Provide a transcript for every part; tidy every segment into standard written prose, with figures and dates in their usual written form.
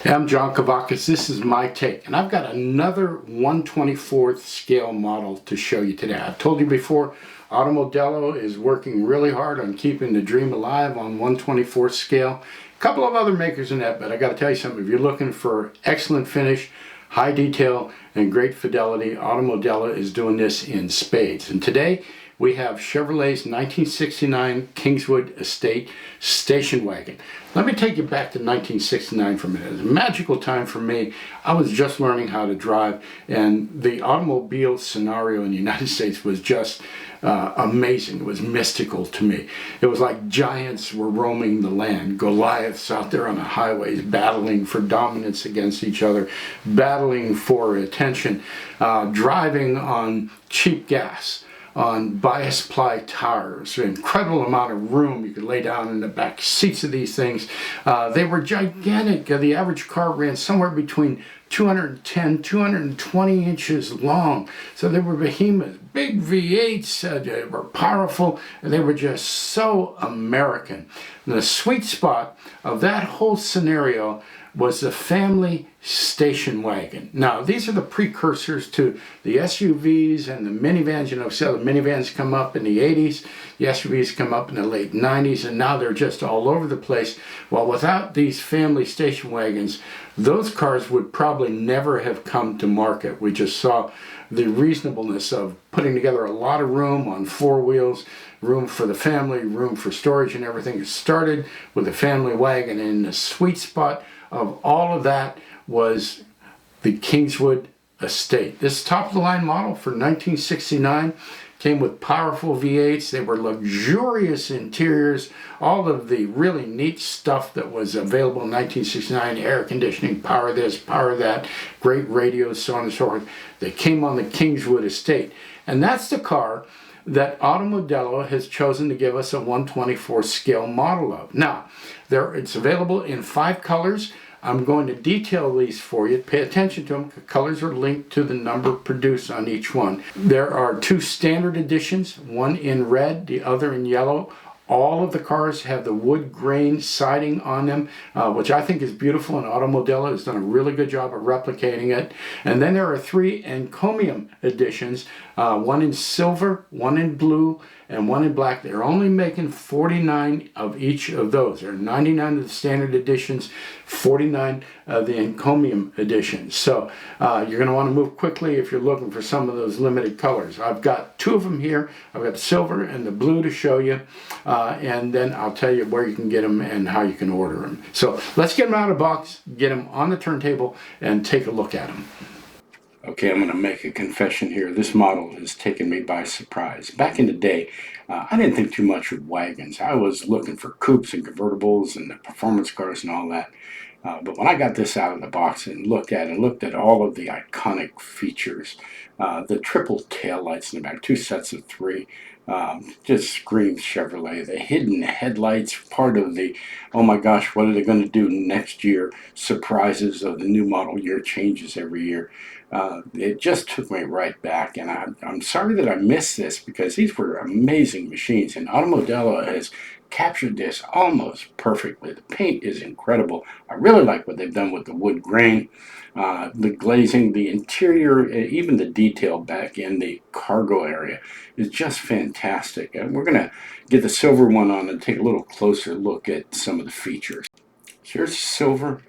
Hey, I'm John Kavakis. This is my take, and I've got another 1/24th scale model to show you today. I've told you before, Automodello is working really hard on keeping the dream alive on 1/24th scale. A couple of other makers in that, but I got to tell you something. If you're looking for excellent finish, high detail, and great fidelity, Automodello is doing this in spades. And today we have Chevrolet's 1969 Kingswood Estate station wagon. Let me take you back to 1969 for a minute. It was a magical time for me. I was just learning how to drive, and the automobile scenario in the United States was just amazing. It was mystical to me. It was like giants were roaming the land, Goliaths out there on the highways battling for dominance against each other, battling for attention, driving on cheap gas, on bias ply tires, an incredible amount of room you could lay down in the back seats of these things. They were gigantic. The average car ran somewhere between 210, 220 inches long. So they were behemoths, big V8s, they were powerful, and they were just so American. And the sweet spot of that whole scenario was the family station wagon. Now, these are the precursors to the SUVs and the minivans. You know, so the minivans come up in the 80s, the SUVs come up in the late 90s, and now they're just all over the place. Well, without these family station wagons, those cars would probably never have come to market. We just saw the reasonableness of putting together a lot of room on four wheels, room for the family, room for storage and everything. It started with a family wagon, and the sweet spot of all of that was the Kingswood Estate. This top-of-the-line model for 1969 came with powerful V8s. They were luxurious interiors, all of the really neat stuff that was available in 1969, air conditioning, power this, power that, great radios, so on and so forth. They came on the Kingswood Estate. And that's the car that Automodello has chosen to give us a 1/24 scale model of. Now, it's available in 5 colors. I'm going to detail these for you. Pay attention to them. Colors are linked to the number produced on each one. There are 2 standard editions, one in red, the other in yellow. All of the cars have the wood grain siding on them, which I think is beautiful, and Automodello has done a really good job of replicating it. And then there are 3 encomium editions, one in silver, one in blue, and one in black. They're only making 49 of each of those. There are 99 of the standard editions, 49 of the encomium editions. So you're going to want to move quickly if you're looking for some of those limited colors. I've got 2 of them here. I've got the silver and the blue to show you, and then I'll tell you where you can get them and how you can order them. So let's get them out of the box, get them on the turntable, and take a look at them. Okay, I'm going to make a confession here. This model has taken me by surprise. Back in the day, I didn't think too much of wagons. I was looking for coupes and convertibles and the performance cars and all that. But when I got this out of the box and looked at all of the iconic features, the triple tail lights in the back, 2 sets of 3, just screams Chevrolet. The hidden headlights, part of the, oh my gosh, what are they going to do next year? Surprises of the new model year changes every year. It just took me right back, and I'm sorry that I missed this because these were amazing machines, and Automodello has captured this almost perfectly. The paint is incredible. I really like what they've done with the wood grain, the glazing, the interior, even the detail back in the cargo area is just fantastic. And we're going to get the silver one on and take a little closer look at some of the features. Here's silver,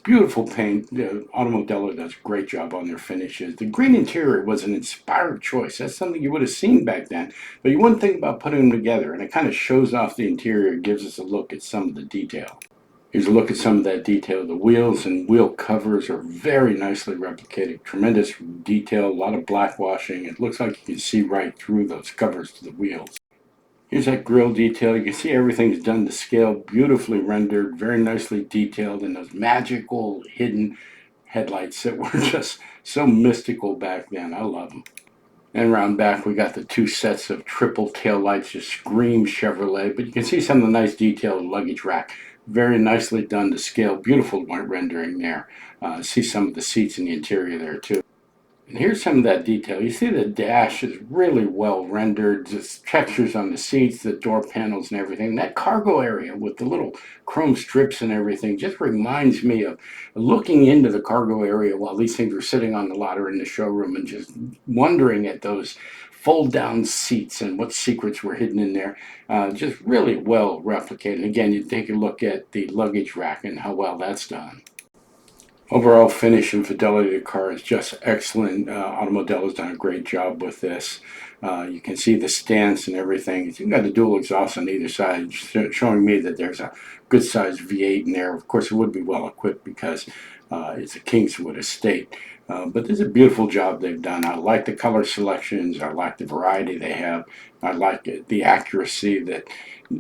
beautiful paint. Automodello does a great job on their finishes. The green interior was an inspired choice. That's something you would have seen back then, but you wouldn't think about putting them together, and it kind of shows off the interior, gives us a look at some of the detail. Here's a look at some of that detail. The wheels and wheel covers are very nicely replicated. Tremendous detail, a lot of black washing. It looks like you can see right through those covers to the wheels. Here's that grille detail. You can see everything's done to scale, beautifully rendered, very nicely detailed, and those magical hidden headlights that were just so mystical back then. I love them. And around back, we got the 2 sets of triple tail lights, just scream Chevrolet, but you can see some of the nice detailed luggage rack. Very nicely done to scale, beautiful rendering there. See some of the seats in the interior there too. And here's some of that detail. You see the dash is really well rendered, just textures on the seats, the door panels and everything. That cargo area with the little chrome strips and everything just reminds me of looking into the cargo area while these things were sitting on the lot or in the showroom and just wondering at those fold down seats and what secrets were hidden in there. Just really well replicated. Again, you take a look at the luggage rack and how well that's done. Overall finish and fidelity of the car is just excellent. Automodello's done a great job with this. You can see the stance and everything. You've got the dual exhaust on either side, showing me that there's a good sized V8 in there. Of course, it would be well equipped because it's a Kingswood estate. But this is a beautiful job they've done. I like the color selections. I like the variety they have. I like the accuracy that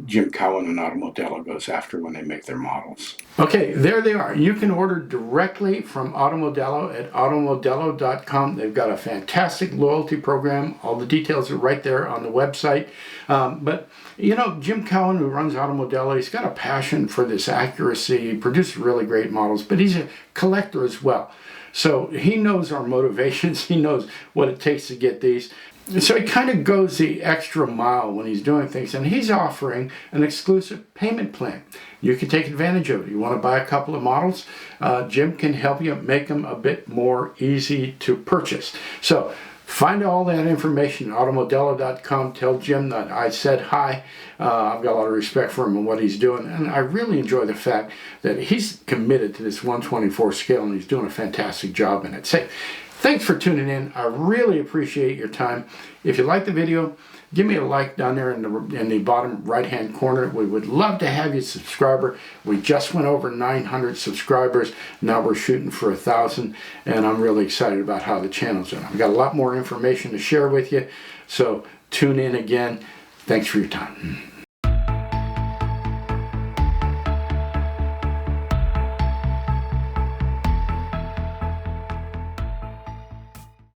Jim Cowan and Automodello goes after when they make their models. Okay, there they are. You can order directly from Automodello at automodello.com. They've got a fantastic loyalty program. All the details are right there on the website. But you know, Jim Cowan, who runs Automodello, he's got a passion for this accuracy. He produces really great models, but he's a collector as well. So he knows our motivations. He knows what it takes to get these. So he kind of goes the extra mile when he's doing things, and he's offering an exclusive payment plan. You can take advantage of it. You want to buy a couple of models, Jim can help you make them a bit more easy to purchase. So find all that information at automodello.com. Tell Jim that I said hi. I've got a lot of respect for him and what he's doing, and I really enjoy the fact that he's committed to this 1/24 scale, and he's doing a fantastic job in it. Say, thanks for tuning in. I really appreciate your time. If you like the video, give me a like down there in the bottom right-hand corner. We would love to have you a subscriber. We just went over 900 subscribers. Now we're shooting for 1,000, and I'm really excited about how the channel's doing. I've got a lot more information to share with you, so tune in again. Thanks for your time.